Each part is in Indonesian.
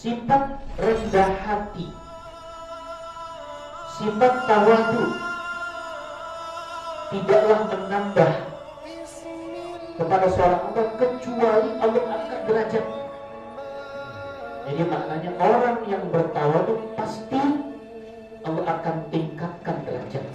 sifat rendah hati, sifat tawadu tidaklah menambah kepada seorang hamba kecuali Allah angkat derajat. Jadi maknanya orang yang bertawadu pasti Allah akan tingkatkan derajat.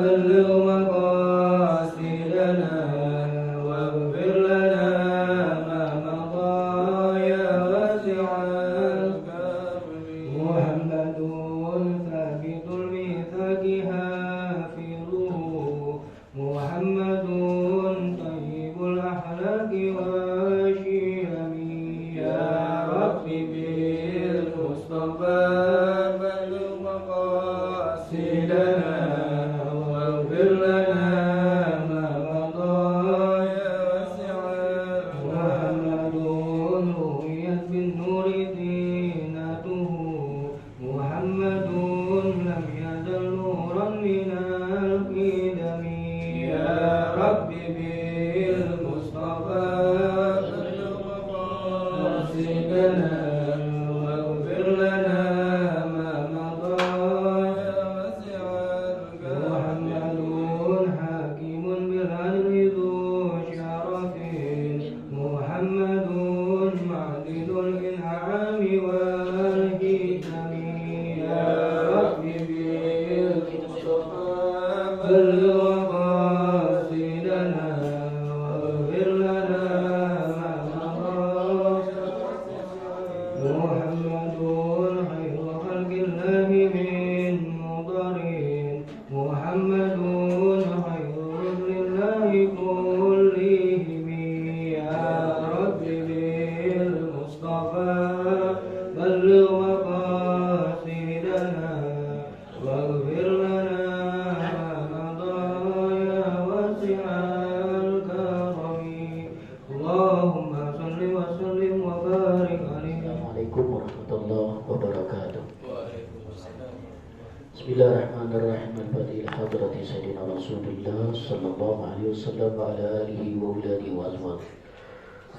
بلغ مقاصدنا واغفر لنا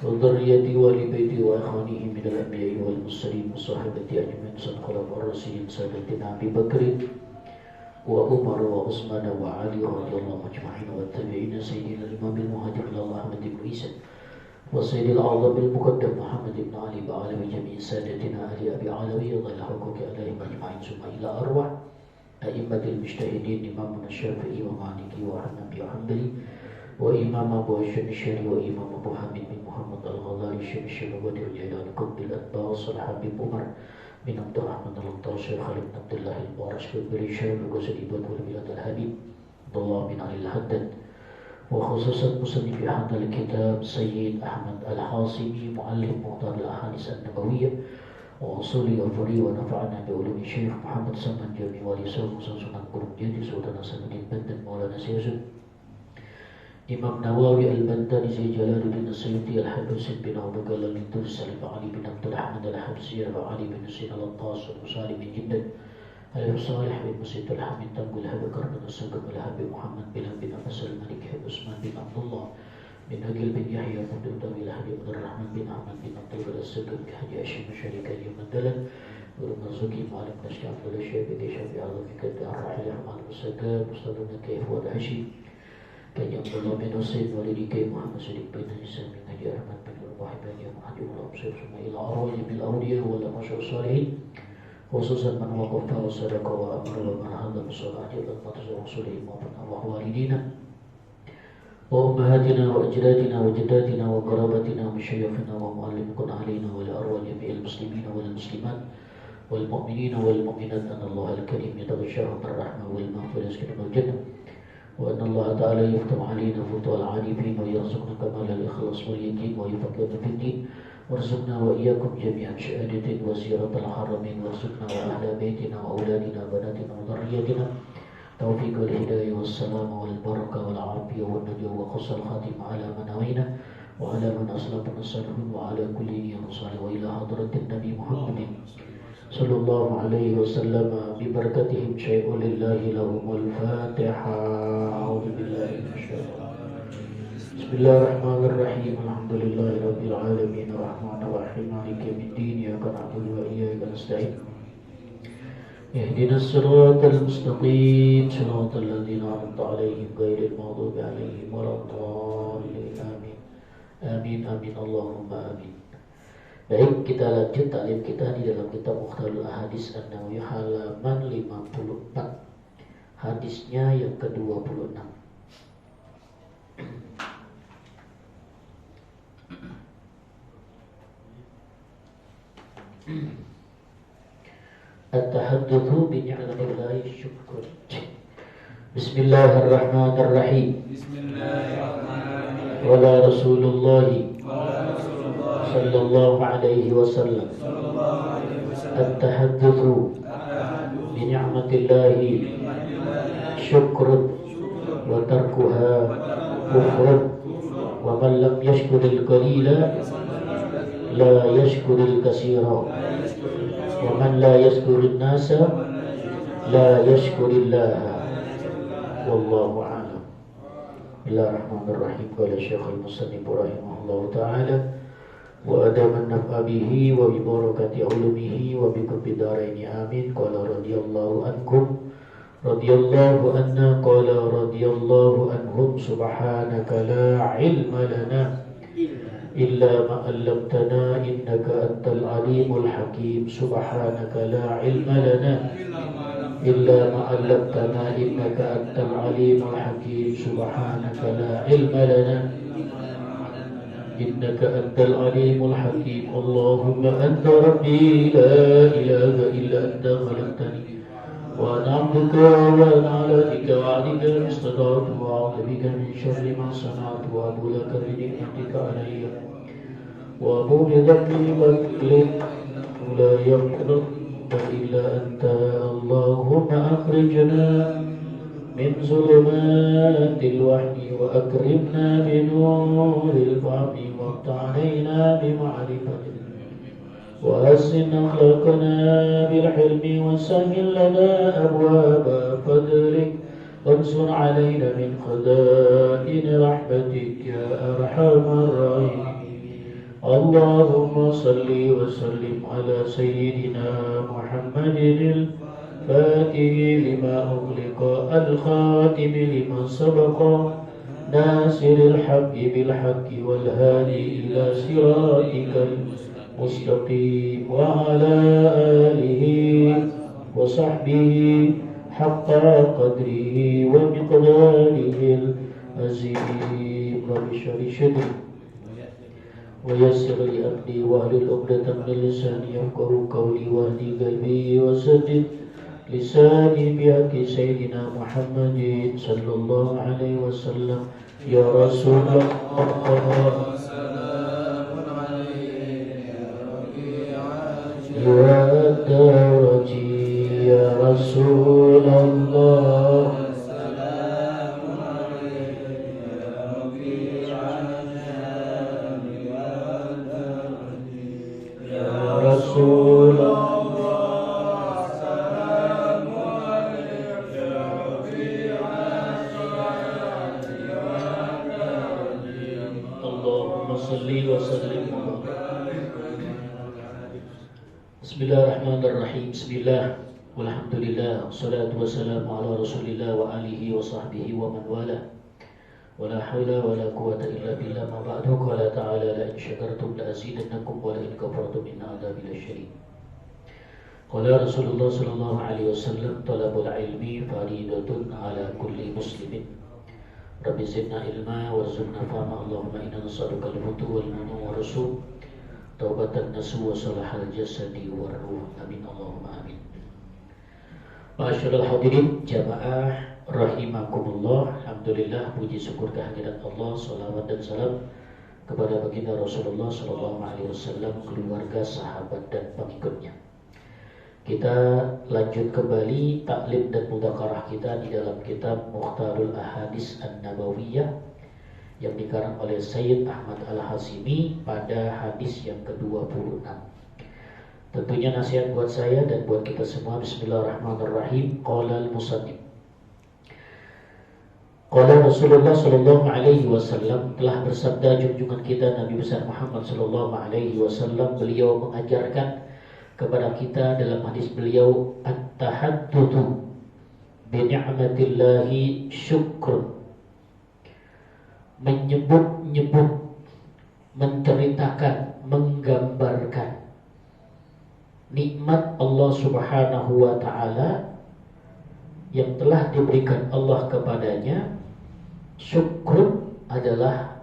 وذريته وآل بيته وإخوانه من الأنبياء والمرسلين وصحابته أجمعين الخلفاء الراشدين سادتنا أبي بكر وعمر وعثمان وعلي رضي الله أجمعين والتابعين سيدنا الإمام المهدي الله أحمد بن عيسى وسيد الأعظم المقدم محمد بن علي وعلى جميع سادتنا أهل أبي علوي وظل حقوق عليهم أجمعين ثم إلى أرواح أئمة المجتهدين إمامنا الشافعي ومالكي وحنبي وحنبلي وإمام أبو الشمشري وإمام أبو حامد بن محمد الغزالي الشمشري وبدر الجيلاني قطب الأتباع الحبيب عمر بن عبد الرحمن الأنطار شيخ خالد بن عبد الله البارش بن شام وغزل الإباد والبلاد الحبيب عبد الله بن علي الحداد وخصوصا مصنف هذا الكتاب سيد أحمد الحاصمي معلم مختار الأحاديث النبوية وأصول أفري ونفعنا بعلوم الشيخ محمد سلمان جميع ولسان سنن قرم جدي سلطان سندين بندن مولانا سياسة إمام نووي البنداني زي جلال الدين السيوطي الحبسي بن أبو قلال الدرس علي بن عبد الحمد الحبسي وعلي بن سين الطاس ومصالي بن جدا الصالح بن مسيد الحميد تنقل هب كرم السقم الهب محمد بن أنس الملك هب عثمان بن عبد الله بن أقل بن يحيى بن دودوي الهب عبد الرحمن بن أحمد بن عبد الله السقم كحج هاشم شريك اليمن دلن ورمزوكي معلم نشكي عبد الله الشيخ بدي شافي عظم كتب الرحيل أحمد السقم مستدون كيف ودهشي كي الله بن حسين والدي كي محمد صديق بن حسين بن هدي أحمد بن الواحد بن يوم حدي الله بصير ثم إلى أرواح بالأولياء والأمشاء الصالحين خصوصا من وقف وصدق وأمر ومن هذا بالصلاة والمطر ورسوله ومن والدينا وأمهاتنا وأجدادنا وجداتنا وقرابتنا ومشايخنا ومعلمكم علينا ولأرواح جميع المسلمين والمسلمات والمؤمنين والمؤمنات أن الله الكريم يتغشاهم بالرحمة والمغفرة يسكنهم الجنة وأن الله تعالى يفتح علينا فتوى العارفين ويرزقنا كمال الإخلاص واليقين ويفقهنا في الدين وارزقنا وإياكم جميعا شهادة وزيارة الحرمين وارزقنا وأهل بيتنا وأولادنا وبناتنا وذريتنا توفيق والهداية والسلام والبركة والعافية والنجاة وقصر الخاتم على من نوينا وعلى من أسلم نسأله وعلى كل نية صالح وإلى حضرة النبي محمد صلى الله عليه وسلم ببركتهم شيء لله لهم الفاتحة. أعوذ بالله من الشيطان. بسم الله الرحمن الرحيم. الحمد لله رب العالمين الرحمن الرحيم مالك يوم الدين إياك نعبد وإياك نستعين اهدنا الصراط المستقيم صراط الذين أنعمت عليهم غير المغضوب عليهم ولا الضالين آمين آمين آمين اللهم آمين. Baik, kita lanjut taklim kita di dalam kitab Mukhtarul Ahadits An-Nawawi halaman 54. Hadisnya yang ke-26. At-tahaddatsu bi ni'matillahi syukur. Bismillahirrahmanirrahim. Bismillahirrahmanirrahim. Wala Rasulullahi sallallahu alaihi wasallam at-tahaddatsu bi ni'matillahi syukrun wa tarkuha kufrun wa man lam yashkuril qalila la yashkuril katsira wa man la yashkurin nasa la yashkurillah wallahu a'lam. Bismillahirrahmanirrahim. Qala Syekhul Musannif rahimahullahu taala wa adaman naf'a bihi wa bi barakati ulumihi wa bi kubbi daraini amin. Qala radhiyallahu ankum radhiyallahu anna qala radhiyallahu anhum subhanaka la ilma lana illa ma 'allamtana innaka antal alimul hakim. Subhanaka la ilma lana إلا ما علمتنا إنك أنت العليم الحكيم. سبحانك لا علم لنا إنك أنت العليم الحكيم. اللهم أنت ربي لا إله إلا أنت خلقتني وأنا عبدك وأنا على ذكرك وعهدك ما استطعت وأعوذ بك من شر ما صنعت وأبو لك بنعمتك علي وأبو بذنبي وكلك لا يغفر إلا أنت. اللهم أخرجنا من ظلمات الوحي وأكرمنا بنور الفهم وافتح علينا بمعرفته وحسن أخلاقنا بالحلم وسهل لنا أبواب فضلك وانصر علينا من خزائن رحمتك يا أرحم الراحمين. اللهم صل وسلم على سيدنا محمد الفاتح لما أغلق الخاتم لما سبق ناصر الحق بالحق والهادي إلى صراطك المستقيم وعلى آله وصحبه حق قدره ومقداره العظيم. رب اشرح لي صدري ويسر لي أمري واحلل عقدة من لساني يفقهوا قولي واهدي قلبي وسدد لساني بحق سيدنا محمد صلى الله عليه وسلم. يا رسول الله يا درجي يا رسول الله رسول الله سلام عليك يا ربيع الشهادة اللهم صل وسلم. Bismillahirrahmanirrahim. Bismillah walhamdulillah wassalatu wassalamu ala rasulillah wa alihi wa sahbihi wa man wala wala hawla wala quwwata illa billah. Ma ba'du. Qala ta'ala la in syakartum la azidannakum wa la in kafartum inna adzabi lasyadid. Qala Rasulullah sallallahu alaihi wasallam talabul ilmi faridatun ala kulli muslimin. Rabbi zidna ilma warzuqna fahma. Allahumma inna nas'aluka al-huda wal manu wa rasul taubatan nasu wa salahal jasadi wa ruh. Amin Allahumma amin. Masyaallah hadirin jamaah rahimakumullah. Alhamdulillah, puji syukur kehadirat Allah, salawat dan salam kepada baginda Rasulullah sallallahu alaihi wasallam, keluarga, sahabat dan pengikutnya. Kita lanjut kembali taklim dan mudzakarah kita di dalam kitab Mukhtarul Ahadits An-Nabawiyah yang dikarang oleh Sayyid Ahmad Al-Hazimi pada hadis yang ke-26. Tentunya nasihat buat saya dan buat kita semua. Bismillahirrahmanirrahim. Qala al-musannif, qala Rasulullah sallallahu alaihi wasallam, telah bersabda junjungan kita Nabi besar Muhammad sallallahu alaihi wasallam. Beliau mengajarkan kepada kita dalam hadis beliau, at-tahaddutsu bi ni'matillahi syukur, menyebut-nyebut, menceritakan, menggambarkan nikmat Allah Subhanahu wa ta'ala yang telah diberikan Allah kepadanya. Syukur adalah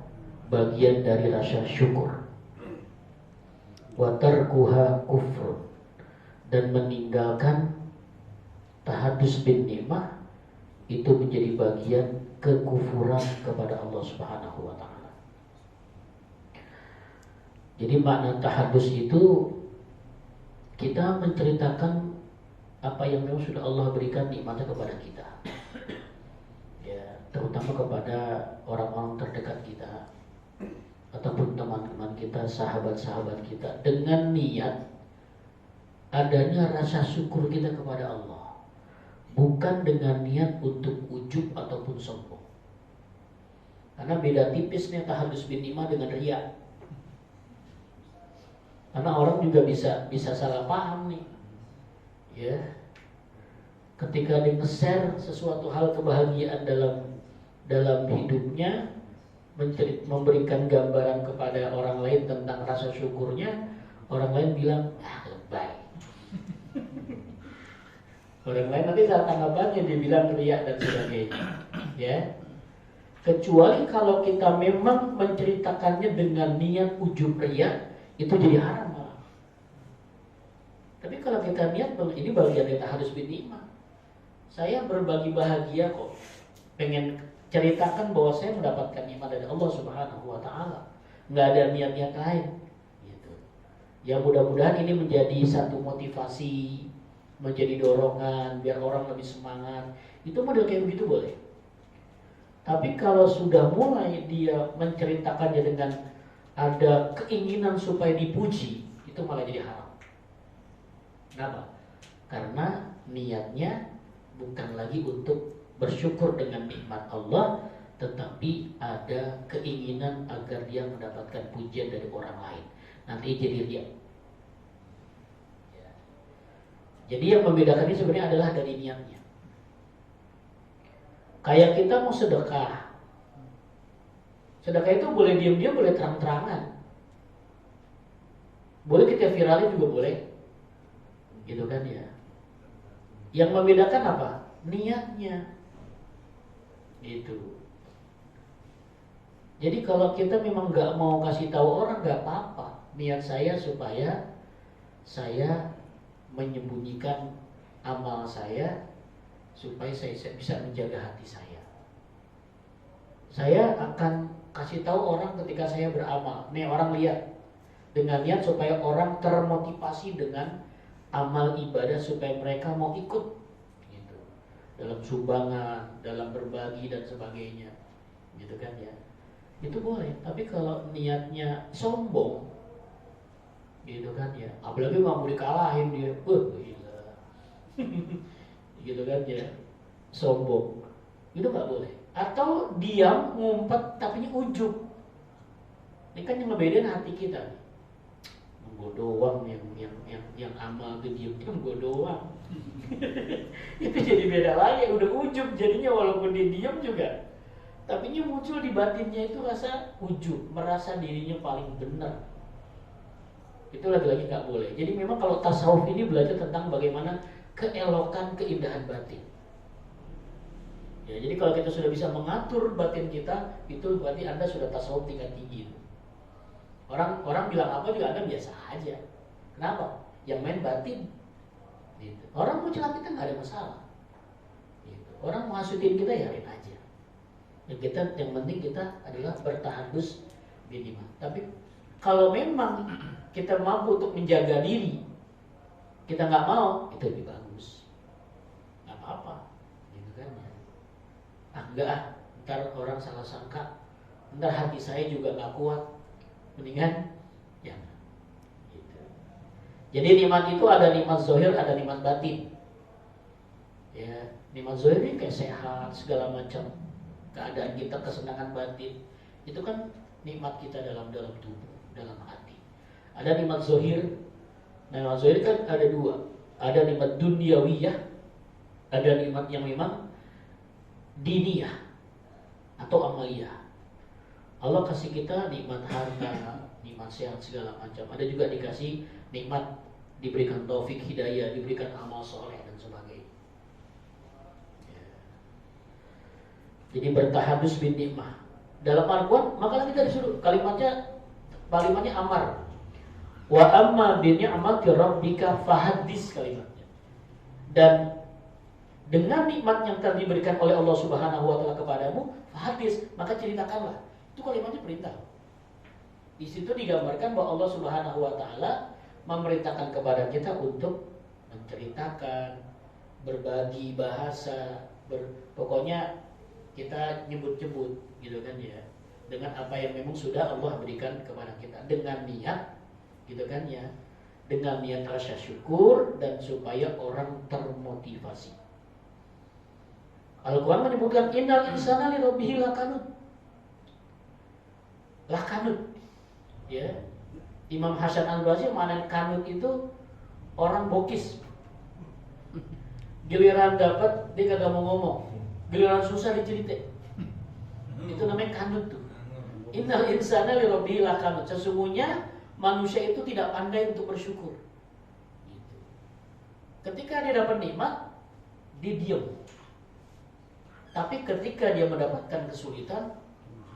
bagian dari rasa syukur. Wa tarkuha kufr, dan meninggalkan tahadus bin nikmah itu menjadi bagian kekufuran kepada Allah Subhanahu wa ta'ala. Jadi makna tahadus itu kita menceritakan apa yang memang sudah Allah berikan nikmatnya kepada kita, ya, terutama kepada orang-orang terdekat kita ataupun teman-teman kita, sahabat-sahabat kita, dengan niat adanya rasa syukur kita kepada Allah, bukan dengan niat untuk ujub ataupun sombong. Karena beda tipis nih tahadus bin nikmah dengan riya. Karena orang juga bisa salah paham nih. Ya. Ketika dia nge-share sesuatu hal kebahagiaan dalam hidupnya, memberikan gambaran kepada orang lain tentang rasa syukurnya, orang lain bilang, lebay. Orang lain nanti saat tanggapannya dia bilang riya dan sebagainya. Ya. Kecuali kalau kita memang menceritakannya dengan niat ujub riya, itu jadi haram malah. Tapi kalau kita niat, ini bagian dari tahadus bin nikmah. Saya berbagi bahagia kok, pengen ceritakan bahwa saya mendapatkan nikmat dari Allah Subhanahu wa Ta'ala. Nggak ada niat-niat lain. Gitu. Ya mudah-mudahan ini menjadi satu motivasi, menjadi dorongan biar orang lebih semangat. Itu model kayak begitu boleh. Tapi kalau sudah mulai dia menceritakannya dengan ada keinginan supaya dipuji, itu malah jadi haram. Kenapa? Karena niatnya bukan lagi untuk bersyukur dengan nikmat Allah, tetapi ada keinginan agar dia mendapatkan pujian dari orang lain. Nanti jadi riya. Jadi yang membedakan ini sebenarnya adalah dari niatnya. Kayak kita mau sedekah. Sedekah itu boleh diam-diam, boleh terang-terangan. Boleh kita viralin juga boleh. Gitu kan ya. Yang membedakan apa? Niatnya. Gitu. Jadi kalau kita memang gak mau kasih tahu orang, gak apa-apa. Niat saya supaya saya menyembunyikan amal saya, supaya saya bisa menjaga hati saya. Saya akan kasih tahu orang ketika saya beramal. Nih orang lihat. Dengan niat supaya orang termotivasi dengan amal ibadah, supaya mereka mau ikut gitu. Dalam sumbangan, dalam berbagi dan sebagainya. Gitu kan ya. Itu boleh. Tapi kalau niatnya sombong, gitu kan ya. Apalagi nggak mau dikalahin dia. Gila. Gitu kan ya. Sombong. Itu nggak boleh. Atau diam, ngumpet, tapi ujub. Ini kan yang ngebedain hati kita. Gue doang yang amal tuh diam-diam, gue doang. Itu jadi beda lagi, udah ujub jadinya, walaupun dia diam juga. Tapi ini muncul di batinnya itu rasa ujub, merasa dirinya paling benar. Itu lagi-lagi nggak boleh. Jadi memang kalau tasawuf ini belajar tentang bagaimana keelokan keindahan batin. Ya, jadi kalau kita sudah bisa mengatur batin kita, itu berarti Anda sudah tasawuf tingkat tinggi. Orang bilang apa juga Anda biasa aja. Kenapa? Yang main batin. Gitu. Orang mau celak kita nggak ada masalah. Gitu. Orang mau hasutin kita ya aja. Yang penting kita adalah bertahadus minimal. Tapi kalau memang kita mampu untuk menjaga diri, kita nggak mau, itu lebih bagus. Nggak apa-apa. Gitu kan ya. Enggak, ntar orang salah sangka, ntar hati saya juga nggak kuat. Mendingan jangan. Gitu. Jadi nikmat itu ada nikmat zahir, ada nikmat batin. Ya, nikmat zahir ini kayak sehat, segala macam keadaan kita, kesenangan batin. Itu kan nikmat kita dalam tubuh, dalam hati. Ada nikmat zahir. Nah, nikmat zahir kan ada dua. Ada nikmat dunyawiyah, ada nikmat yang memang diniyah atau amaliyah. Allah kasih kita nikmat harta, nikmat sehat segala macam. Ada juga dikasih nikmat, diberikan taufik hidayah, diberikan amal soleh dan sebagainya. Ya. Jadi bertahadus bin nikmah. Dalam Al-Quran maka kita disuruh kalimatnya amar. Wa amma bi ni'mati rabbika fahaddis kalimatnya. Dan dengan nikmat yang telah diberikan oleh Allah Subhanahu wa Ta'ala kepadamu, fahaddis, maka ceritakanlah. Itu kalimatnya perintah. Di situ digambarkan bahwa Allah Subhanahu wa Ta'ala memerintahkan kepada kita untuk menceritakan, berbagi bahasa, pokoknya kita nyebut-nyebut gitu kan ya, dengan apa yang memang sudah Allah berikan kepada kita, dengan niat gitu kan ya, dengan niat rasa syukur dan supaya orang termotivasi. Al-Quran menyebutkan innal insana li rabbih lakanut. lah kanut. Ya. Imam Hasan Al-Basri mana kanut itu orang bokis. Giliran dapat dia kagak mau ngomong. Giliran susah dicerita. Itu namanya kanut tuh. Innal insana li rabbihi lakanut. Sesungguhnya manusia itu tidak pandai untuk bersyukur. Gitu. Ketika dia dapat nikmat, dia diam. Tapi ketika dia mendapatkan kesulitan,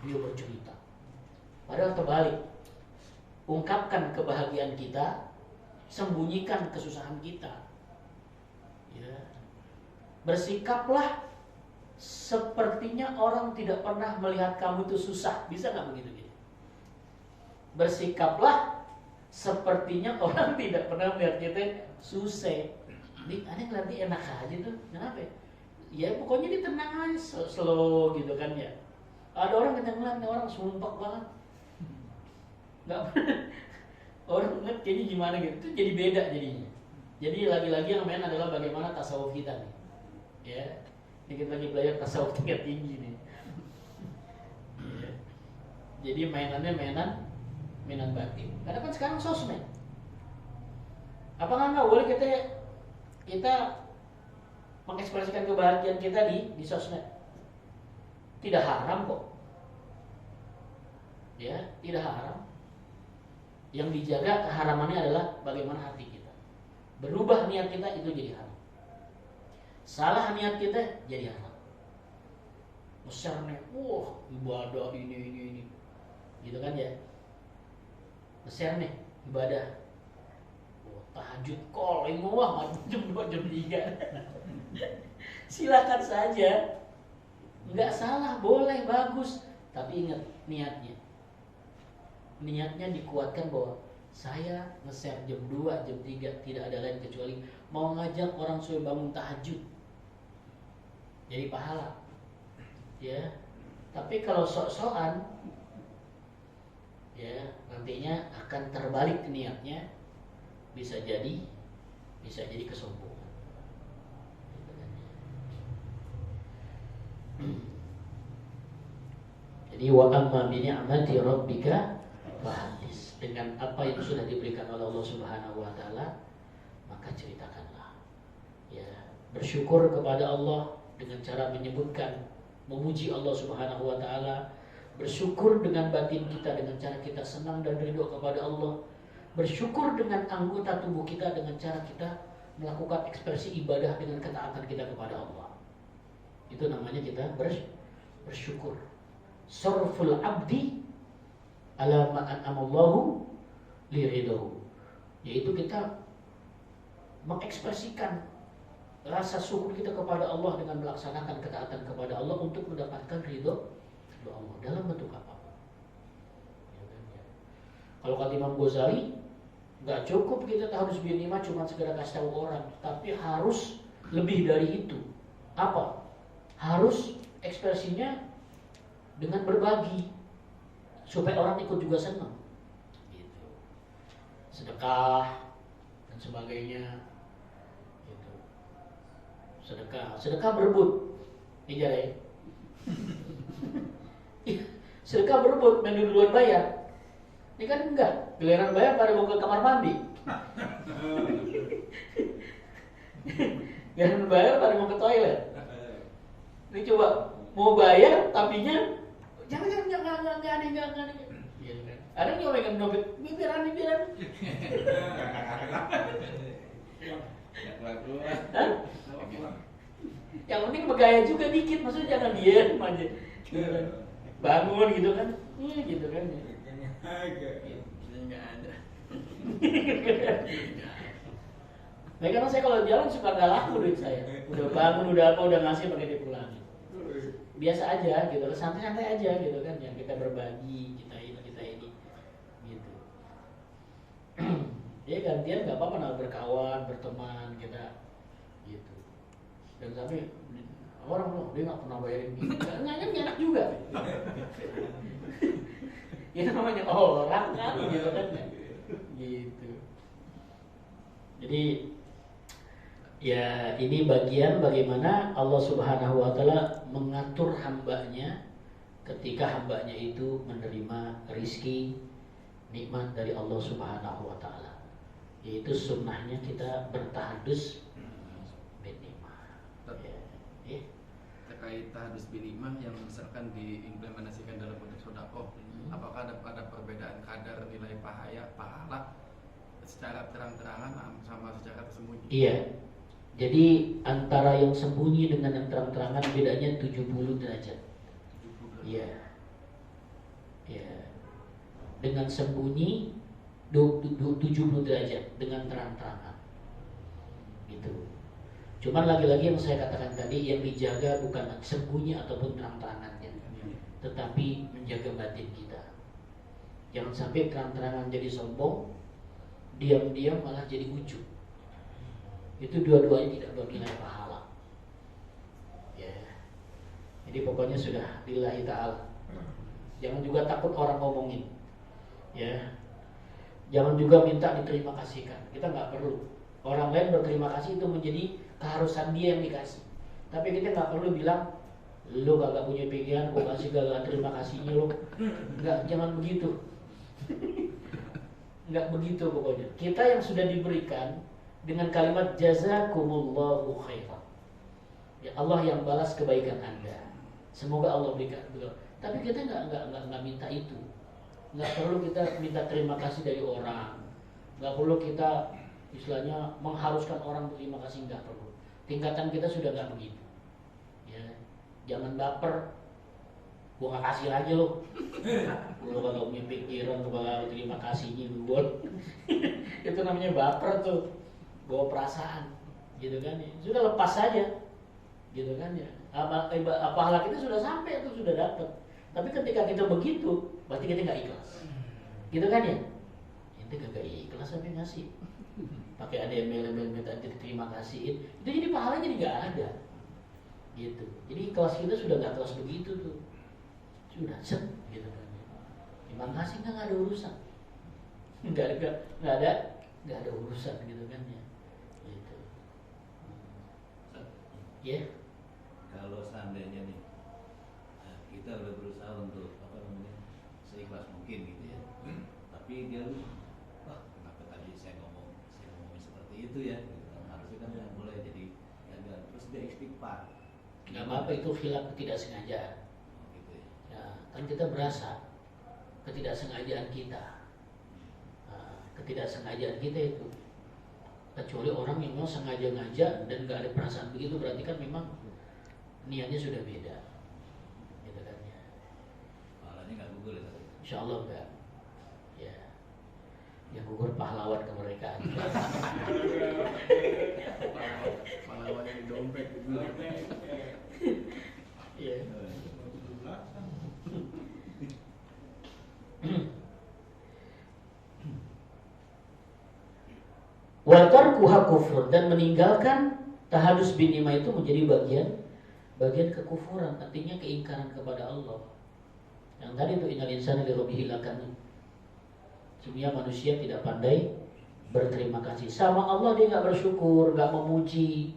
dia bercerita. Padahal terbalik. Ungkapkan kebahagiaan kita, sembunyikan kesusahan kita. Ya. Bersikaplah sepertinya orang tidak pernah melihat kamu itu susah. Bisa nggak begitu? Bersikaplah sepertinya orang tidak pernah melihat kita susah. Ini aneh nanti enak aja tuh. Kenapa? Ya pokoknya dia tenang aja, slow gitu kan ya. Ada orang kita ngeliat orang sumpah banget. Nggak orang ngeliat kayaknya gimana gitu. Itu jadi beda jadinya. Jadi lagi-lagi yang main adalah bagaimana tasawuf kita nih. Ya. Ini kita lagi belajar tasawuf tingkat tinggi nih. Ya. Jadi mainannya mainan batin. Karena kan sekarang sosmed. Apakah nggak boleh kita mengekspresikan kebahagiaan kita di sosmed? Tidak haram kok. Ya, tidak haram. Yang dijaga keharamannya adalah bagaimana hati kita. Berubah niat kita itu jadi haram. Salah niat kita jadi haram. Besar nih, ibadah ini. Gitu kan ya. Besar nih, ibadah. Tahajud calling jam 2 jam 3. Silakan saja. Enggak salah, boleh, bagus. Tapi ingat niatnya. Niatnya dikuatkan bahwa saya nge-share jam 2, jam 3 tidak ada lain kecuali mau ngajak orang supaya bangun tahajud. Jadi pahala. Ya. Tapi kalau sok-sokan ya, nantinya akan terbalik niatnya. Bisa jadi kesombongan. Jadi wa amma bi ni'mati rabbika fahaddits. Dengan apa yang sudah diberikan oleh Allah Subhanahu wa taala, maka ceritakanlah. Ya, bersyukur kepada Allah dengan cara memuji Allah Subhanahu wa taala, bersyukur dengan batin kita dengan cara kita senang dan ridho kepada Allah, bersyukur dengan anggota tubuh kita dengan cara kita melakukan ekspresi ibadah dengan ketaatan kita kepada Allah. Itu namanya kita bersyukur. Sarful abdi ala ma an'amallahu li ridahu. Yaitu kita mengekspresikan rasa syukur kita kepada Allah dengan melaksanakan ketaatan kepada Allah untuk mendapatkan ridho Allah dalam bentuk apapun. Kalau kata Imam Ghazali, nggak cukup kita harus bernikmat cuma sekedar kasih tahu orang, tapi harus lebih dari itu. Apa? Harus ekspresinya dengan berbagi supaya orang ikut juga senang. Gitu. Sedekah dan sebagainya. Gitu. Sedekah berebut. Iya ya. Sedekah berebut, main duluan bayar. Ini kan enggak, giliran bayar pada mau ke kamar mandi. Giliran bayar pada mau ke toilet. Ini coba mau bayar, tapinya jangan aneh. Gitu kan. Ada yang nyobain dompet, biar aneh. Yang penting bergaya juga dikit, maksudnya jangan diam aja. Gitu kan. Bangun gitu kan, gitu kan. Nggak ada. Nah, karena saya kalau jalan suka nggak laku duit saya. Udah bangun, udah apa, udah ngasih pakai dipulangin. Biasa aja gitu, santai-santai aja gitu kan, yang kita berbagi, kita ini gitu. Ya gantian nggak apa-apa, nah, berkawan, berteman kita gitu. Dan tapi orang loh dia nggak pernah bayarin gitu, nggak enak juga. Itu namanya orang kan gitu kan ya. Gitu. Jadi ya ini bagian bagaimana Allah Subhanahu wa taala mengatur hambanya ketika hambanya itu menerima rizki nikmat dari Allah Subhanahu wa Ta'ala, yaitu sunnahnya kita bertahadus bin nikmah. Ya. Terkait tahadus bin nikmah yang misalkan diimplementasikan dalam konteks sedekah, apakah ada perbedaan kadar nilai pahala secara terang-terangan sama secara tersembunyi? Iya. Jadi antara yang sembunyi dengan yang terang-terangan bedanya 70 derajat. Iya. Ya. Dengan sembunyi 70 derajat, dengan terang-terangan. Gitu. Cuman lagi-lagi yang saya katakan tadi, yang dijaga bukan sembunyi ataupun terang-terangannya, tetapi menjaga batin kita. Jangan sampai terang-terangan jadi sombong, diam-diam malah jadi ujub. Itu dua-duanya tidak bernilai pahala. Ya. Jadi pokoknya sudah lillahi ta'ala. Jangan juga takut orang ngomongin. Ya. Jangan juga minta diterima kasihkan. Kita nggak perlu. Orang lain berterima kasih itu menjadi keharusan dia yang dikasih. Tapi kita nggak perlu bilang, lu kagak punya pikiran, gua kasih kagak terima kasihnya lu. Nggak, jangan begitu. Nggak begitu pokoknya. Kita yang sudah diberikan dengan kalimat jazakumullahu khairan. Ya Allah yang balas kebaikan Anda. Semoga Allah berikan. Tapi kita nggak minta itu. Nggak perlu kita minta terima kasih dari orang. Nggak perlu kita istilahnya mengharuskan orang berterima kasih, nggak perlu. Tingkatan kita sudah nggak begitu. Ya, jangan baper. Gua nggak kasih aja lo. Gua kagak punya pikiran, gua kagak terima kasihnya gua. Itu namanya baper tuh. Bawa perasaan, gitu kan ya. Sudah lepas saja, gitu kan ya. Pahala kita sudah sampai, itu sudah dapat. Tapi ketika kita begitu, berarti kita nggak ikhlas, gitu kan ya. Kita nggak ikhlas sampai ngasih, pakai ada email minta terima kasihin, itu jadi pahalanya jadi nggak ada, gitu. Jadi kelas kita sudah nggak kelas begitu tuh, sudah set, gitu kan. Terima kasih nggak ada urusan, nggak ada urusan, gitu kan ya. Ya. Kalau seandainya nih kita udah berusaha untuk seikhlas mungkin gitu ya, tapi dia kenapa tadi saya ngomongin seperti itu ya, gitu kan. Harusnya kan nggak boleh jadi gagal, terus dia istighfar. Nggak apa-apa, itu khilaf ketidaksengajaan. Gitu ya. Ya, kan kita berasa ketidaksengajaan kita. Nah, ketidaksengajaan kita itu, kecuali orang yang mau sengaja-ngaja dan gak ada perasaan begitu, berarti kan memang niatnya sudah beda, gitu kan ya. Pahalanya nggak gugur ya tadi. Insya Allah enggak. Ya, yang gugur pahlawan kemerdekaan. Pahlawan yang di dompet itu. Iya. Wa tarkuha kufrun, dan meninggalkan tahadus bin nikmah itu menjadi bagian kekufuran, artinya keingkaran kepada Allah. Yang tadi itu innal insana li rabbihi lakanud. Sebenarnya manusia tidak pandai berterima kasih sama Allah, dia nggak bersyukur, nggak memuji,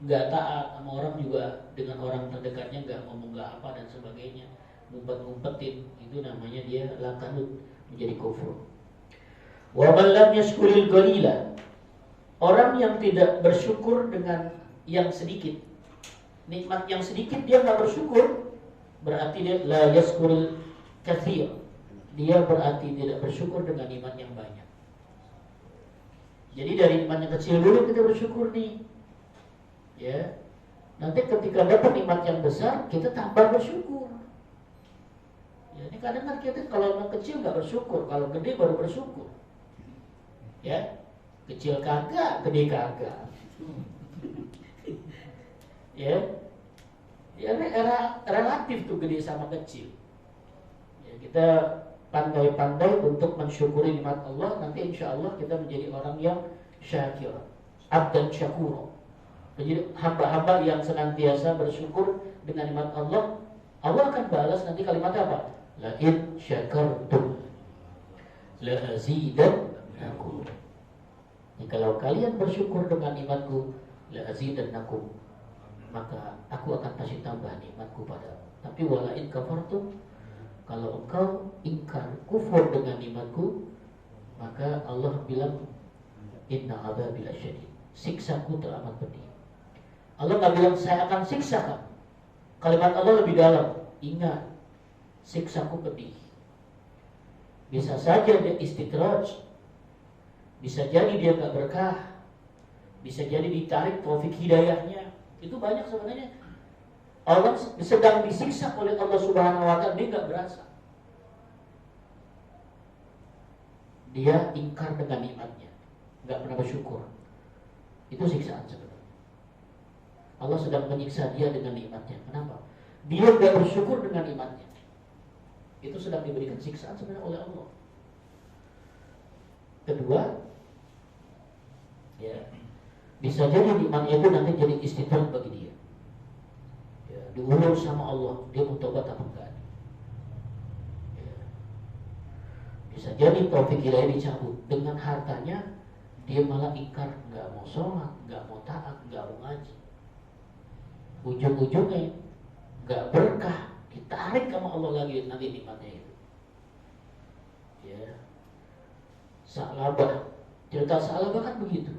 nggak taat sama orang juga, dengan orang terdekatnya nggak ngomong nggak apa dan sebagainya, ngumpet-ngumpetin, itu namanya dia lakanud, menjadi kufur. Wa man lam yashkuril qalila, orang yang tidak bersyukur dengan yang sedikit, nikmat yang sedikit dia nggak bersyukur, berarti dia la yaskuril katsir, dia berarti tidak bersyukur dengan nikmat yang banyak. Jadi dari nikmat yang kecil dulu kita bersyukur nih, ya. Nanti ketika dapat nikmat yang besar kita tambah bersyukur. Ya, ini kadang kan kita kalau yang kecil nggak bersyukur, kalau gede baru bersyukur, ya. Kecil kagak, gede kagak. Ya, relatif tuh gede sama kecil. Ya, kita pandai-pandai untuk mensyukuri nikmat Allah, nanti insya Allah kita menjadi orang yang syakir, abdan syakur. Menjadi hamba-hamba yang senantiasa bersyukur dengan nikmat Allah. Allah akan balas nanti kalimat apa? La in syakartum la azidannakum. Kalau kalian bersyukur dengan nikmatku, la azidannakum, maka aku akan kasih tambah nikmatku padamu. Tapi wala in kafartum maka Allah bilang inna adzabi lasyadid, siksaku teramat pedih. Allah nggak bilang saya akan siksa kamu. Kalimat Allah lebih dalam, ingat siksaku pedih. Bisa saja dia istidraj, bisa jadi dia nggak berkah, bisa jadi ditarik taufik hidayahnya. Itu banyak sebenarnya. Orang sedang disiksa oleh Allah Subhanahu wa Ta'ala, dia nggak berasa. Dia ingkar dengan nikmatnya, nggak pernah bersyukur. Itu siksaan sebenarnya. Allah sedang menyiksa dia dengan nikmatnya. Kenapa? Dia nggak bersyukur dengan nikmatnya. Itu sedang diberikan siksaan sebenarnya oleh Allah. Kedua, ya, bisa jadi nikmatnya itu nanti jadi istidraj bagi dia. Ya, diulur sama Allah, dia mau tobat apa enggak? Ya. Bisa jadi taufik hidayah dicabut, dengan hartanya dia malah ingkar, nggak mau sholat, nggak mau taat, nggak mau ngaji. Ujung-ujungnya nggak berkah, ditarik sama Allah lagi nanti nikmatnya itu. Ya, Sa'labah, cerita Sa'labah kan begitu.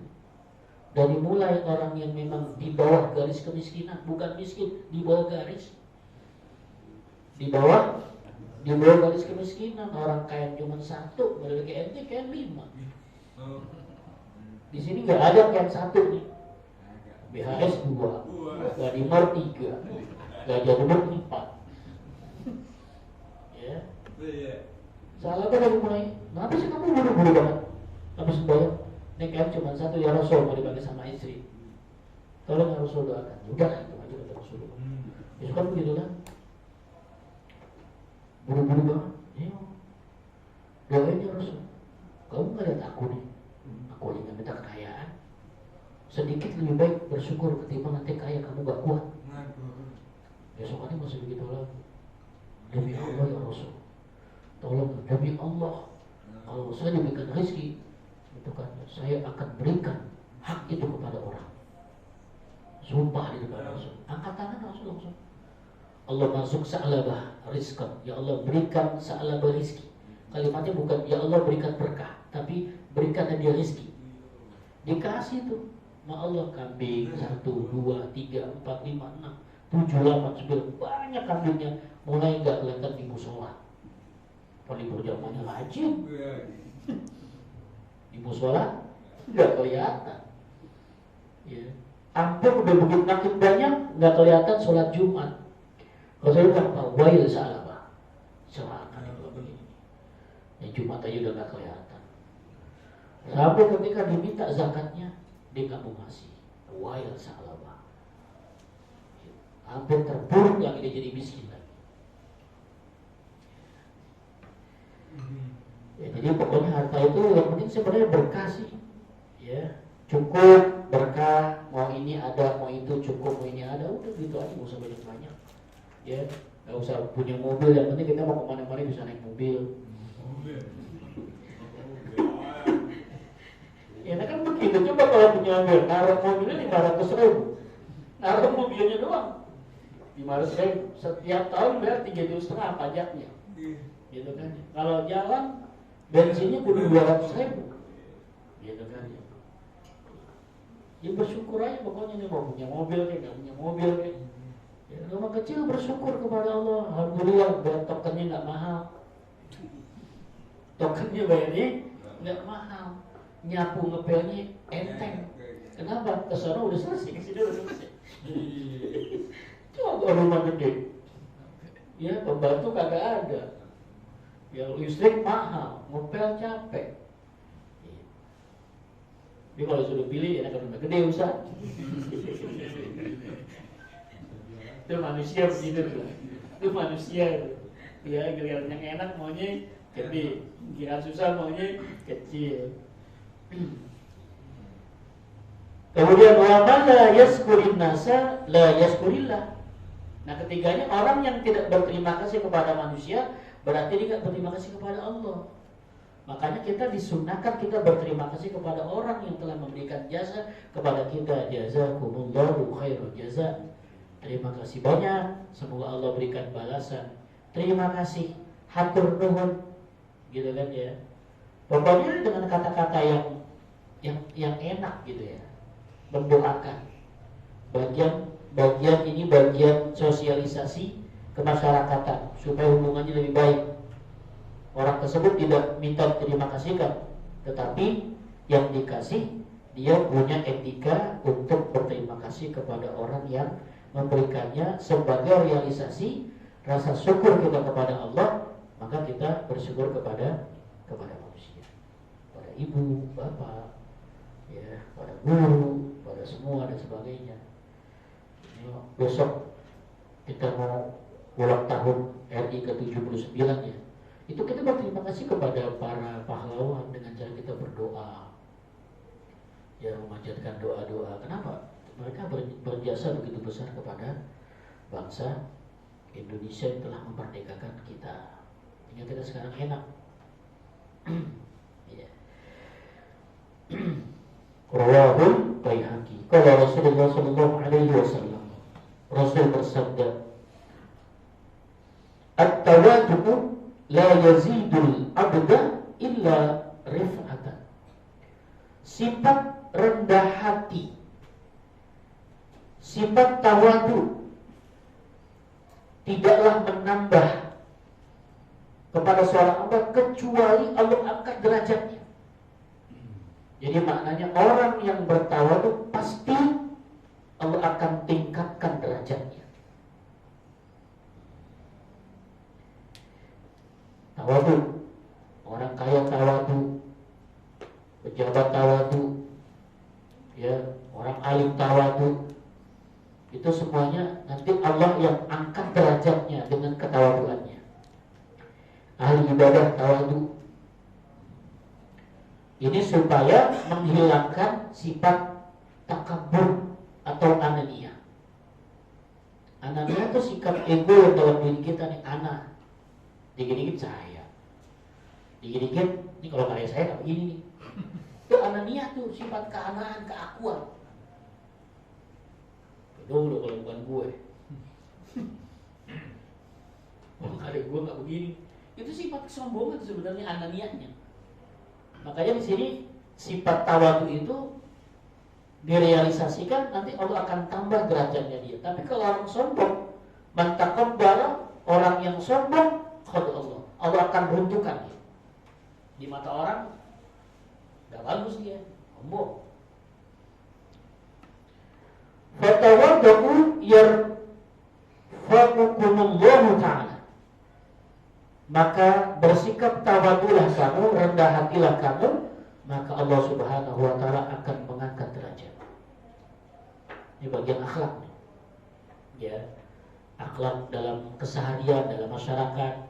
Dari mulai orang yang memang di bawah garis kemiskinan, bukan miskin, di bawah garis, di bawah garis kemiskinan. Orang kaya cuma satu, padahal KMT kaya 5. Di sini nggak ada kaya satu nih. BHS 2, Gadimar 3, Gajah Duduk 4. Ya. Salah kan dari mulai. Kenapa sih kamu buru-buru banget? Habis bayar. Nek cuma satu, ya Rasul mau dipakai sama istri. Tolong ya Rasul doakan. Udah itu aja kata Rasul. Itu kan begitu kan? Buru-buru banget. Ya. Doain ya Rasul. Kamu nggak lihat aku nih? Aku lagi nggak minta kekayaan. Sedikit lebih baik bersyukur ketimbang nanti kaya kamu gak kuat. Besokannya masih begitu lagi. Demi Allah ya Rasul, tolong demi Allah, kalau saya diberikan rezeki, itu kan saya akan berikan hak itu kepada orang. Sumpah di depan Rasul, angkat tangan Rasul langsung. Allah masuk Sa'labah rizqan, ya Allah berikan Sa'labah rizki. Kalimatnya bukan ya Allah berikan berkah, tapi berikan dia rizki. Dikasih tuh ma Allah kambing 1, 2, 3, 4, 5, 6, 7, 8, 9, banyak kambingnya. Mulai nggak kelihatan di musola. Kalau libur zamannya rajin, di musola nggak kelihatan. Ya. Hampir udah begitu makin banyak nggak kelihatan sholat Jumat. Kalau saya bilang wail Sa'labah, celaka kalau begini. Ya Jumat aja udah nggak kelihatan. Sampai ketika diminta zakatnya, dia nggak mau ngasih. Wail Sa'labah. Hampir terpuruk lagi, dia jadi miskin lagi. Ya, jadi pokoknya harta itu yang penting sebenarnya berkah sih. Ya, cukup berkah, mau ini ada, mau itu cukup, mau ini ada, udah gitu aja, nggak usah banyak-banyak. Ya, nggak usah punya mobil, yang penting kita mau kemana-mana bisa naik mobil. Ya kan begitu, coba kalau punya mobil, naruh mobilnya 500.000, naruh mobilnya doang 500.000, setiap tahun bayar 3,5 juta pajaknya, gitu kan? Kalau jalan bensinnya kudu 200.000, gitu kan? Ya bersyukur aja pokoknya nih, mau punya mobil kayak nggak punya mobil kayak. Ya, rumah kecil bersyukur kepada Allah, alhamdulillah bayar tokennya nggak mahal, tokennya bayarnya nggak mahal. Nyapu ngepelnya enteng. Kenapa? Kesana udah selesai, kesini udah selesai. Coba rumah gede, ya pembantu kagak ada, ya listrik mahal, ngepel capek. Jadi kalau sudah pilih enak rumah gede usah. Itu manusia begitu tuh. Itu manusia. Ya giliran yang enak maunya gede, giliran susah maunya kecil. Kemudian wa man la yaskurin nasa la yaskurillah. Nah, ketiganya orang yang tidak berterima kasih kepada manusia berarti dia tidak berterima kasih kepada Allah. Makanya kita disunahkan kita berterima kasih kepada orang yang telah memberikan jasa kepada kita. Jazakumullahu khairan jazaa. Terima kasih banyak, semoga Allah berikan balasan. Terima kasih, hatur nuhun, gitu kan ya. Pokoknya dengan kata-kata yang enak gitu ya, mendoakan. Bagian ini bagian sosialisasi kemasyarakatan supaya hubungannya lebih baik. Orang tersebut tidak minta terima kasih kan, tetapi yang dikasih dia punya etika untuk berterima kasih kepada orang yang memberikannya sebagai realisasi rasa syukur kita kepada Allah. Maka kita bersyukur kepada manusia, pada ibu, bapak, ya, pada guru, pada semua dan sebagainya. Besok kita mau ulang tahun RI ke-79 ya. Itu kita berterima kasih kepada para pahlawan dengan cara kita berdoa. Ya, memanjatkan doa-doa. Kenapa? Mereka berjasa begitu besar kepada bangsa Indonesia yang telah memerdekakan kita. Hingga kita sekarang enak. Ya. Rawahul Baihaqi. Qala Rasulullah sallallahu alaihi wasallam. Rasul bersabda, "At-tawadhu la yazidul abda illa rif'atan." Sifat rendah hati, sifat tawadu tidaklah menambah kepada seorang hamba kecuali Allah angkat derajatnya. Jadi maknanya orang yang bertawadu pasti Allah akan tingkatkan derajatnya. Tawadu, orang kaya tawadu, pejabat tawadu, ya, orang alim tawadu, itu semuanya nanti Allah yang angkat derajatnya dengan ketawaduannya. Ahli ibadah tawadu, ini supaya menghilangkan sifat takabur atau anania. Anania itu sikap ego yang dalam diri kita nih, ana. Dikit-dikit saya, dikit-dikit ini kalau karya saya nggak begini nih. Itu anania tuh, sifat keanaan, keakuan. Dulu kalau bukan gue, kalau karya gue nggak begini. Itu sifat kesombongan sebenarnya, ananianya. Makanya di sini sifat tawadu itu direalisasikan, nanti Allah akan tambah derajatnya dia. Tapi kalau orang sombong, man takabbara, orang yang sombong, Allah akan runtuhkan dia. Di mata orang gak bagus dia, sombong. Fatawaddu yarfa'ukumullahu ta'ala. Maka bersikap tawadulah kamu, rendah hatilah kamu, maka Allah Subhanahu wa ta'ala akan mengangkat derajat. Ini bagian akhlak, ya, akhlak dalam keseharian, dalam masyarakat.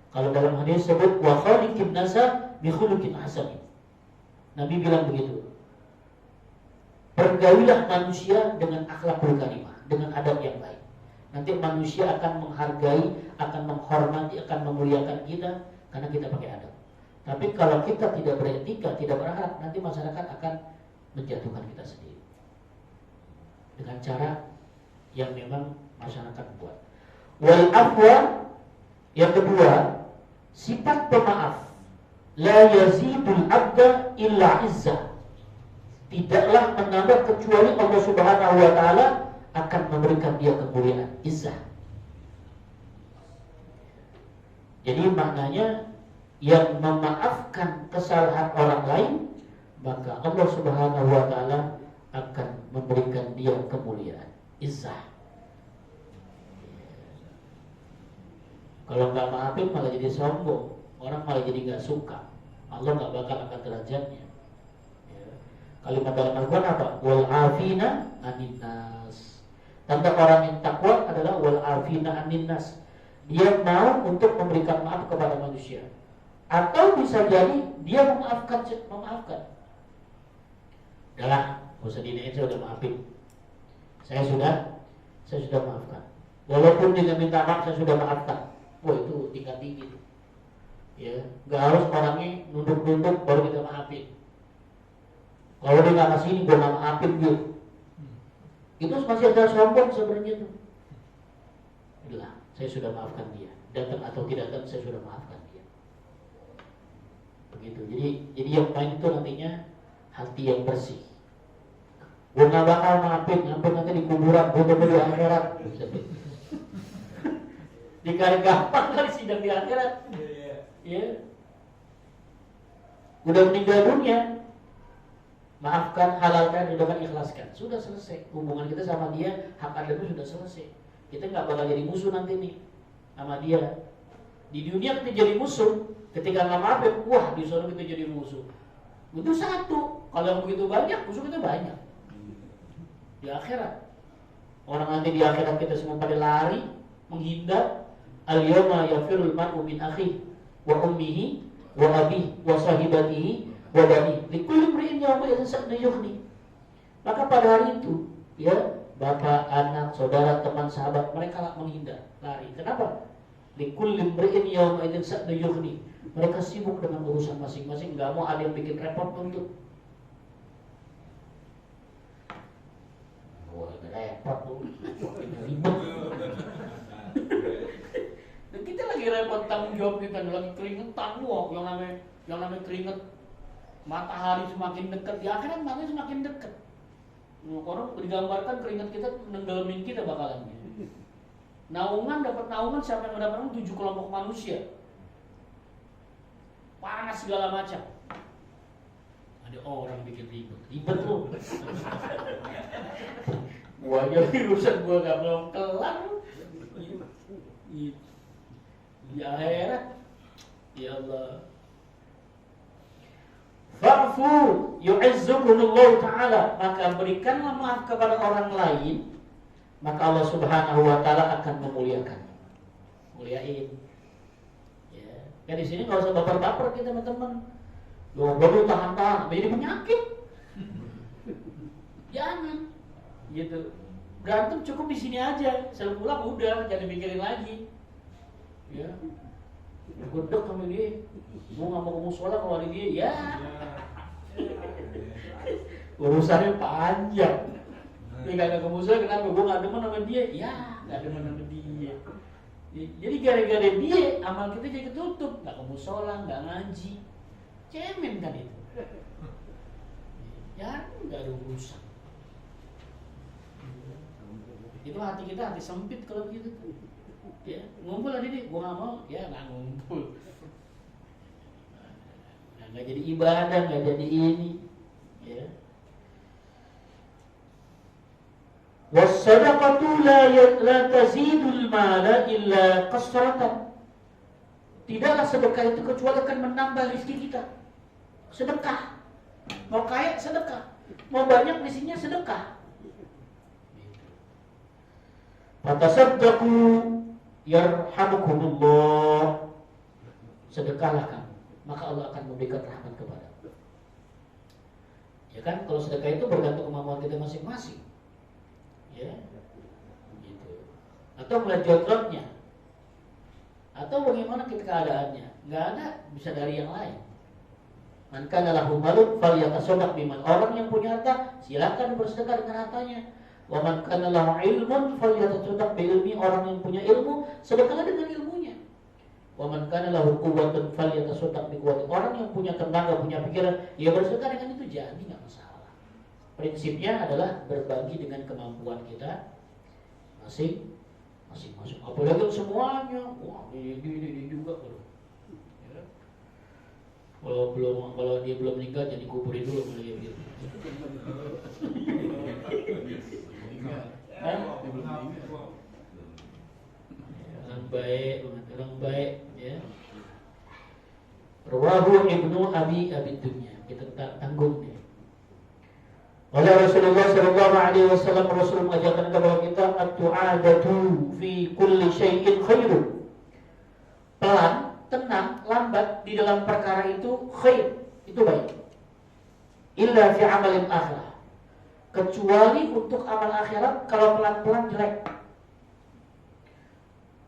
Kalau dalam hadis sebut wa khaliqin nasa bi khuluqin hasan. Nabi bilang begitu. Pergaulilah manusia dengan akhlakul karimah, dengan adab yang baik. Nanti manusia akan menghargai, akan menghormati, akan memuliakan kita karena kita pakai adab. Tapi kalau kita tidak beretika, tidak berakhlak, nanti masyarakat akan menjatuhkan kita sendiri dengan cara yang memang masyarakat buat. Wal afwa, yang kedua, sifat pemaaf. La yazidul abda illa izzah. Tidaklah menambah kecuali Allah Subhanahu wa ta'ala akan memberikan dia kemuliaan, izzah. Jadi maknanya yang memaafkan kesalahan orang lain, maka Allah Subhanahu wa ta'ala akan memberikan dia kemuliaan, izzah. Kalau nggak maafin malah jadi sombong, orang malah jadi nggak suka. Allah nggak bakal angkat derajatnya. Ya. Kalimat dalam Al-Quran apa? Wal afina anin nas. Tanda orang yang takwa adalah wal afina anin nas. Dia mau untuk memberikan maaf kepada manusia. Atau bisa jadi dia memaafkan. Udahlah, nggak usah dinaik, saya sudah maafin. Saya sudah maafkan. Walaupun dia minta maaf, saya sudah maafkan. Wah, itu tingkat tinggi. Ya, nggak harus orangnya nunduk-nunduk baru kita maafin. Kalau dia nggak kasih ini, gue nggak maafin dia. Itu masih ada sombong sebenarnya tuh. Udahlah, saya sudah maafkan dia. Datang atau tidak datang, saya sudah maafkan dia. begitu. Jadi yang main itu nantinya hati yang bersih. Gue nggak bakal ngapain nanti di kuburan, gue di akhirat. Dikali gampang kali sidang di akhirat. Ya. Udah meninggal dunia, maafkan, halalkan, ridhokan, ikhlaskan. Sudah selesai. Hubungan kita sama dia, hak adabnya sudah selesai. Kita nggak bakal jadi musuh nanti nih sama dia. Di dunia kita jadi musuh, ketika nggak maafin, wah di sana kita jadi musuh. Itu satu. Kalau yang begitu banyak, musuh kita banyak. Di akhirat, orang nanti di akhirat kita semua pada lari, menghindar. Al-yawma yafirul mar'u min akhihi wa ummihi wa abihi wa sahibatihi wa banihi likulli imri'in yawma idzin sha'nun yughni. Maka pada hari itu, ya, bapak, anak, saudara, teman, sahabat, mereka menghindar, lari. Kenapa? Likulli imri'in yawma idzin sha'nun yughni. Mereka sibuk dengan urusan masing-masing, nggak mau ada yang bikin repot untuk. Wah, repot tuh, ribet. Dan kita lagi repot tanggung jawab kita, lagi keringetan, wah, yang namanya keringet, matahari semakin dekat, di akhirat matahari semakin dekat. Orang digambarkan keringet kita nenggelamin kita bakalan. Naungan, dapat naungan, siapa yang mendapatkan 7 kelompok manusia. Panas segala macam. Ada orang bikin ribet loh. Gua aja urusan gua gak belum kelar. Di akhirat, ya Allah. Fa'fu yu'izzukumullahu ta'ala, maka berikanlah maaf kepada orang lain, maka Allah Subhanahu wa taala akan memuliakan. Muliain. Ya. Kan di sini enggak usah baper-baper kita teman-teman. Loh, baru tahan-tahan, jadi penyakit. Jangan. Gitu. Berantem cukup di sini aja. Setelah pulang udah, jangan mikirin lagi. Ya, gedek sama dia, gue nggak mau ngomong sholat kalau ada dia, ya, urusannya panjang. Dia nggak ngomong sholat, kenapa? Gue nggak demen sama dia, ya, nggak demen sama dia. Jadi gara-gara dia, amal kita jadi ketutup, nggak ngomong sholat, nggak ngaji, cemen kan itu. Ya, nggak ada urusan. Itu hati kita hati sempit kalau begitu. Ya, ngumpul aja nih, gua nggak mau, ya nggak ngumpul. Nah, nggak jadi ibadah, nggak jadi ini, ya. Was-sadaqatu la tazidul mala illa kasratan. Tidaklah sedekah itu kecuali akan menambah rezeki kita. Sedekah, mau kaya sedekah, mau banyak isinya sedekah. Fatasaddaqu yarhamukumullah, sedekahlah kamu, maka Allah akan memberikan rahmat kepada. Ya kan, kalau sedekah itu bergantung kemampuan kita masing-masing. Ya, gitu. Atau melihat jodrotnya, atau bagaimana kita keadaannya, nggak ada bisa dari yang lain. Man kana lahu malun falyatasaddaq biman. Orang yang punya harta silakan bersedekah dengan hartanya. Wa man kana lahu ilmun falyatasaddaq bi ilmi. Orang yang punya ilmu sedekahlah dengan ilmunya. Wa man kana lahu quwwatun falyatasaddaq bi quwwati. Orang yang punya tenaga, punya pikiran, ya bersedekah dengan itu, jadi enggak masalah. Prinsipnya adalah berbagi dengan kemampuan kita masing-masing. Apalagi semuanya, wah ini juga bro. Ya. Kalau dia belum meninggal jadi kuburin dulu kalau dia begitu. Orang baik ya. Rawahu Ibnu Abi Dunya. Kita tanggung ya. Oleh Rasulullah sallallahu alaihi wasallam, Rasul mengajarkan kepada kita at-tu'adatu fi kulli syai'in khairu. Pelan, tenang, lambat di dalam perkara itu khair, itu baik. Illa fi amalin akhirah. Kecuali untuk amal akhirat, kalau pelan-pelan jelek.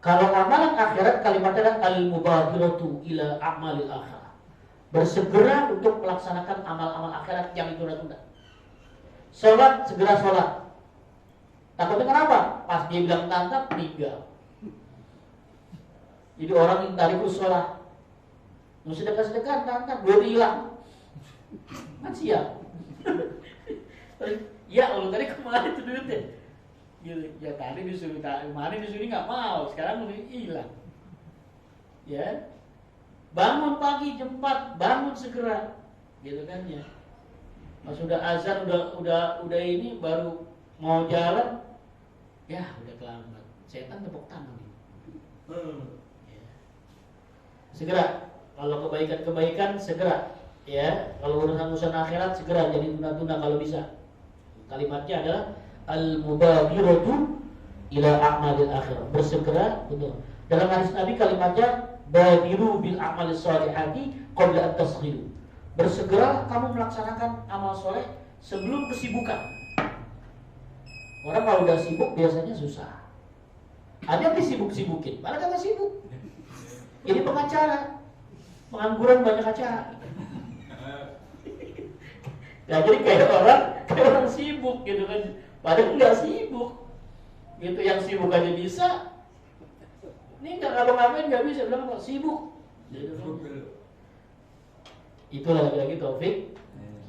Kalau amalan akhirat kalimatnya al-mubadiratu ila amalil akhirah. Bersegera untuk melaksanakan amal-amal akhirat yang ditunda-tunda. Sholat, segera sholat. Takutnya kenapa? Pas dia bilang tantap, meninggal. Jadi orang yang tarikus sholat, Mau sedekah-sedekah, tahan, duit hilang. Kan siap. Ya Allah, tadi kemana itu duitnya? Gitu. Ya tadi disuruh, kemarin disuruh nggak mau, sekarang udah hilang. Ya, bangun pagi jam 4, bangun segera, gitu kan ya. Pas sudah azan, udah ini baru mau jalan, ya udah terlambat. Setan tepuk tangan. Ya. Segera. Kalau kebaikan segera, ya. Kalau urusan akhirat segera, jadi tunda-tunda kalau bisa. Kalimatnya adalah al-mubadiratu ila a'malil akhirah. Bersegera, betul. Dalam hadis Nabi kalimatnya badiru bil a'malis sholihati qabla an tasghiru. Bersegera kamu melaksanakan amal soleh sebelum kesibukan. Orang kalau udah sibuk biasanya susah. Ada yang disibuk-sibukin, malah kagak sibuk. Jadi pengacara. Pengangguran banyak acara. Ya jadi kayak orang sibuk gitu kan. Padahal nggak sibuk. Gitu yang sibuk aja bisa. Ini nggak ngapa-ngapain nggak bisa, bilang apa? Sibuk. Gitu kan. Itulah lagi-lagi taufik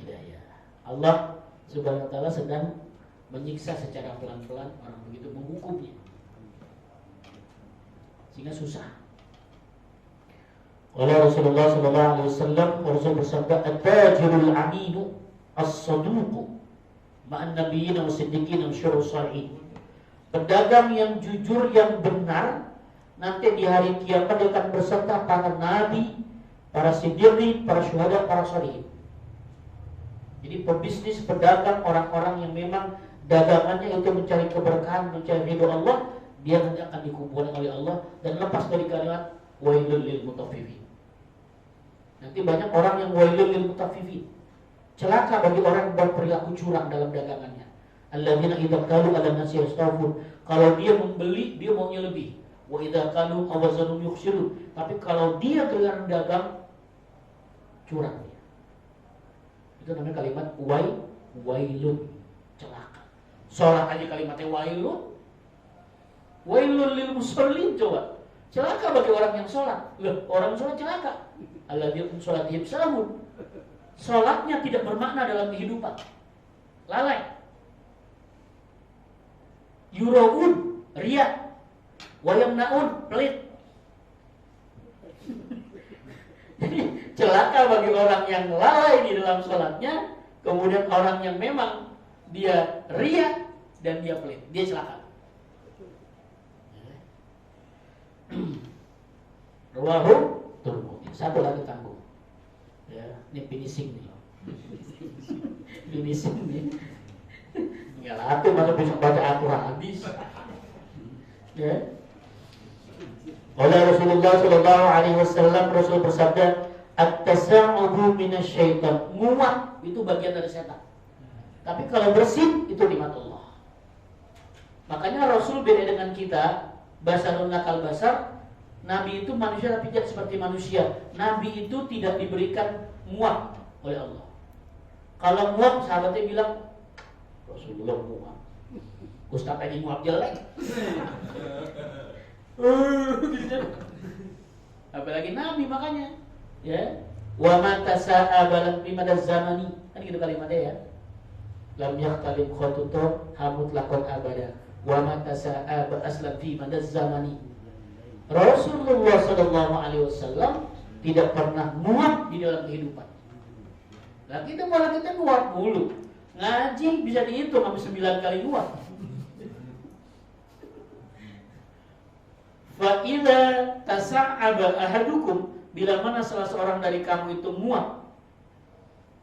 hidayah. Allah Subhanahu wa taala sedang menyiksa secara pelan-pelan orang begitu, menghukumnya. Sehingga susah. Qala Rasulullah sallallahu alaihi wasallam, Rasul bersabda, "At-tajirul aminu as-saduq ma'an nabiyyin wa siddiqin wa syurus salihin." Pedagang yang jujur, yang benar, nanti di hari kiamat dia akan berserta para nabi, para siddiqin, para syuhada, para sholihin. Jadi pebisnis, pedagang, orang-orang yang memang dagangannya itu mencari keberkahan, mencari ridho Allah, dia nanti akan dikumpulkan oleh Allah dan lepas dari kalimat wailul lil mutaffifin. Nanti banyak orang yang wailul lil mutaffifin. Celaka bagi orang yang berperilaku curang dalam dagangannya. Alladzina idza qalu 'alan nasi yastawfun. Kalau dia membeli, dia maunya lebih. Wa idza qalu awazanu yukhsirun. Tapi kalau dia giliran dagang, curang dia. Itu namanya kalimat wailun, celaka. Salat aja kalimatnya wailun. Wailul lil musallin, coba. Celaka bagi orang yang sholat. Loh, orang sholat celaka. Alladzina sholatihim sahun. Sholatnya tidak bermakna dalam kehidupan. Lalai. Yuraun, riya. Wayamnaun, pelit. Jadi celaka bagi orang yang lalai di dalam sholatnya. Kemudian orang yang memang dia riya dan dia pelit. Dia celaka. Rawahu Tirmidzi. Satu lagi tanggung. Ya, ini finishing nih. Finishing nih. Enggak laku masa besok baca Al-Qur'an habis. Ya. Oleh Rasulullah sallallahu alaihi wasallam, Rasul bersabda, "At-tasa'ubu minasyaitan." Nguap itu bagian dari setan. Tapi kalau bersih itu nikmat Allah. Makanya Rasul beda dengan kita. Basarun nakal basar. Nabi itu manusia tapi tidak seperti manusia. Nabi itu tidak diberikan muak oleh Allah. Kalau muak, sahabatnya bilang, Rasulullah muak. Ustaz tadi muak jelek. Apalagi Nabi makanya. Ya. Wa ma tasa'abalan fi madaz zamani. Kan gitu kalimatnya ya. Lam yaqtalib khatutu hamut lakon abada. Wa ma tasa'aba aslan fi madaz zamani. Rasulullah sallallahu alaihi wasallam tidak pernah muak di dalam kehidupan. Nah kita malah muak mulu. Ngaji bisa dihitung sampai 9 kali muak. Fa idza tasa'aba ahadukum, bila mana salah seorang dari kamu itu muak,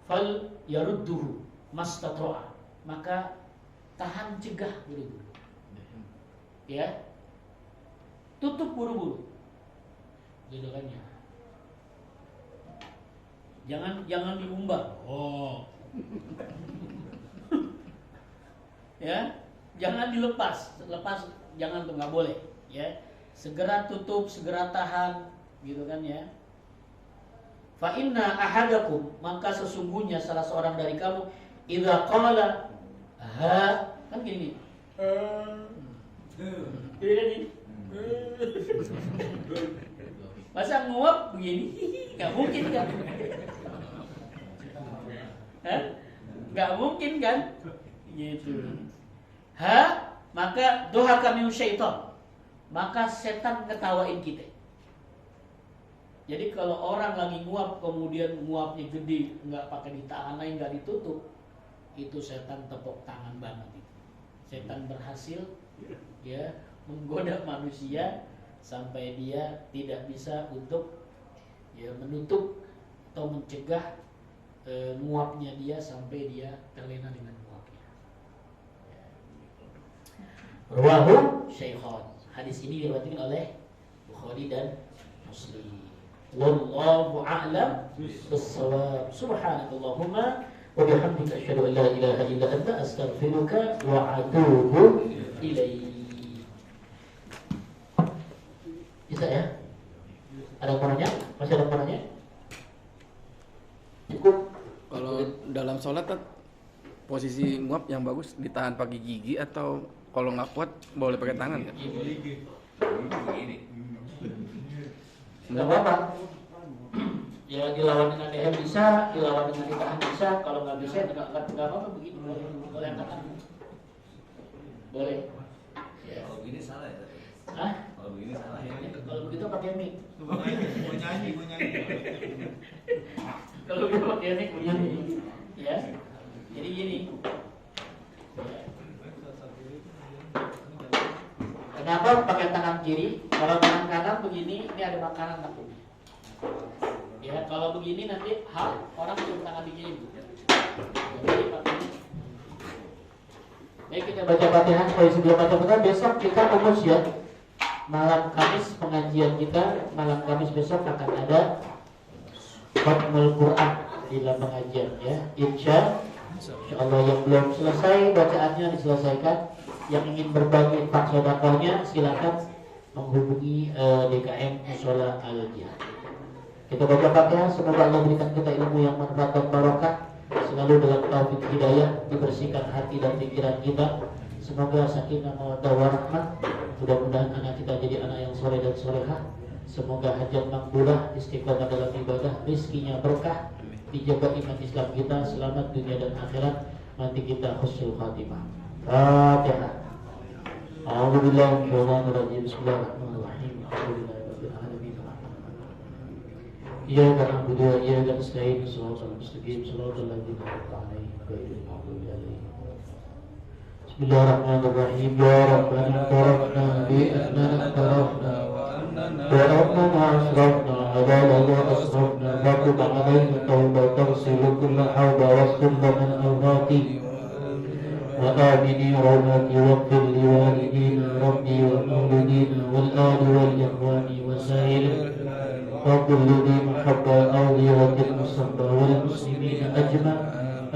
fal yarudduhu mastata'a, maka tahan cegah buru-buru. Ya. Tutup buru-buru. Gitu kan ya. Jangan diumbar. Oh. Ya, jangan dilepas. Lepas jangan tuh, enggak boleh, ya. Segera tutup, segera tahan, gitu kan ya. Fa inna ahadakum, maka sesungguhnya salah seorang dari kamu idza qala kan gini. Gini. Masa nguap begini? Nggak mungkin kan? Hah? Nggak mungkin kan? Gitu. Maka doha kami syaitan. Maka setan ngetawain kita. Jadi kalau orang lagi nguap kemudian nguapnya gede, nggak pakai ditahan, nggak ditutup, itu setan tepuk tangan banget itu. Setan berhasil ya menggoda manusia sampai dia tidak bisa untuk ya menutup atau mencegah nguapnya dia sampai dia terlena dengan nguapnya. Rawahu Syaikhan. Hadis ini diriwayatkan oleh Bukhari dan Muslim. Wallahu a'lam bis-shawab. Subhanakallahumma wa bihamdika asyhadu an la ilaha illa anta astaghfiruka wa atubu ilaik. Bisa ya? Ada pertanyaan? Masih ada pertanyaan? Cukup. Kalau dalam sholat posisi nguap yang bagus ditahan pakai gigi atau kalau nggak kuat boleh pakai tangan kan? Nggak apa-apa. Ya dilawan dengan leher bisa, dilawan dengan ditahan bisa. Kalau nggak bisa nggak apa-apa begini. Boleh angkat. Boleh. Ya, kalau begini salah ya. Hah? Kalau begini salah ya. Kalau begitu pakai mic. Mau nyanyi. Kalau begitu pakai mic begini. Ya. Jadi gini. Kenapa pakai tangan kiri? Kalau tangan kanan begini, ini ada makanan takutnya. Ya, kalau begini nanti orang cium tangan di kiri. Jadi pakai. Baik, kita baca Fatihah. Sebelum baca Fatihah, besok kita umus ya. Malam Kamis pengajian kita, malam Kamis besok akan ada Khatmul Quran di dalam pengajian ya. Insya Allah yang belum selesai bacaannya diselesaikan. Yang ingin berbagi infak sedekahnya silakan menghubungi DKM Mushola Al-Jihad. Kita baca Fatihah, semoga Allah berikan kita ilmu yang manfaat dan barokah, selalu dalam taufik hidayah, dibersihkan hati dan pikiran kita. Semoga sakinah mawaddah warahmah. Mudah-mudahan anak kita jadi anak yang soleh dan solehah. Semoga hajat makbulah, istiqomah dalam ibadah, rizkinya berkah, dijaga iman Islam kita, selamat dunia dan akhirat, nanti kita husnul khatimah. Fatihah. A'udzubillahi minasyaitonir rajim. Bismillahirrahmanirrahim. Alhamdulillahirabbil alamin. Iyyaka na'budu wa iyyaka nasta'in. Shiratal mustaqim. Shiratal ladzina an'amta 'alaihim ghairil maghdubi 'alaihim. Bismillahirrahmanirrahim. Ya Rabbana barakna bi annana tarafna wa annana asrafna ala ladhi asrafna fatub 'alaina tawbatan silu kulla hawba wastur lana al-awrati وآمني روماتي واغفر لوالدينا ربي ومولدينا والآل والإخوان وسائر وكل ذي محبة أولياء المصطفى والمسلمين أجمع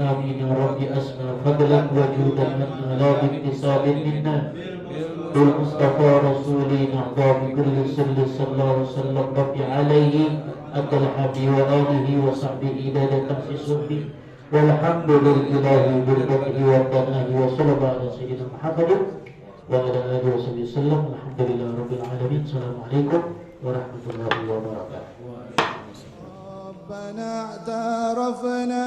آمين ربي أسمى فضلا وجودا منا لا باكتساب منا بالمصطفى رسولي نحظى بكل سل صلى الله عليه وسلم ربي عليه أدى الحبي وآله وصحبه إلى تخصيص به والحمد لله بالفتح والثناء وصلى الله على سيدنا محمد وعلى آله وصحبه وسلم. الحمد لله رب العالمين. السلام عليكم ورحمة الله وبركاته. ربنا اعترفنا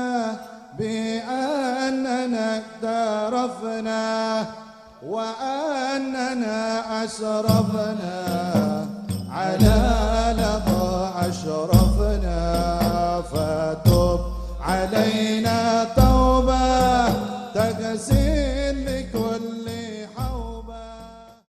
بأننا اقترفنا وأننا أشرفنا على لظى أشرفنا فتب علينا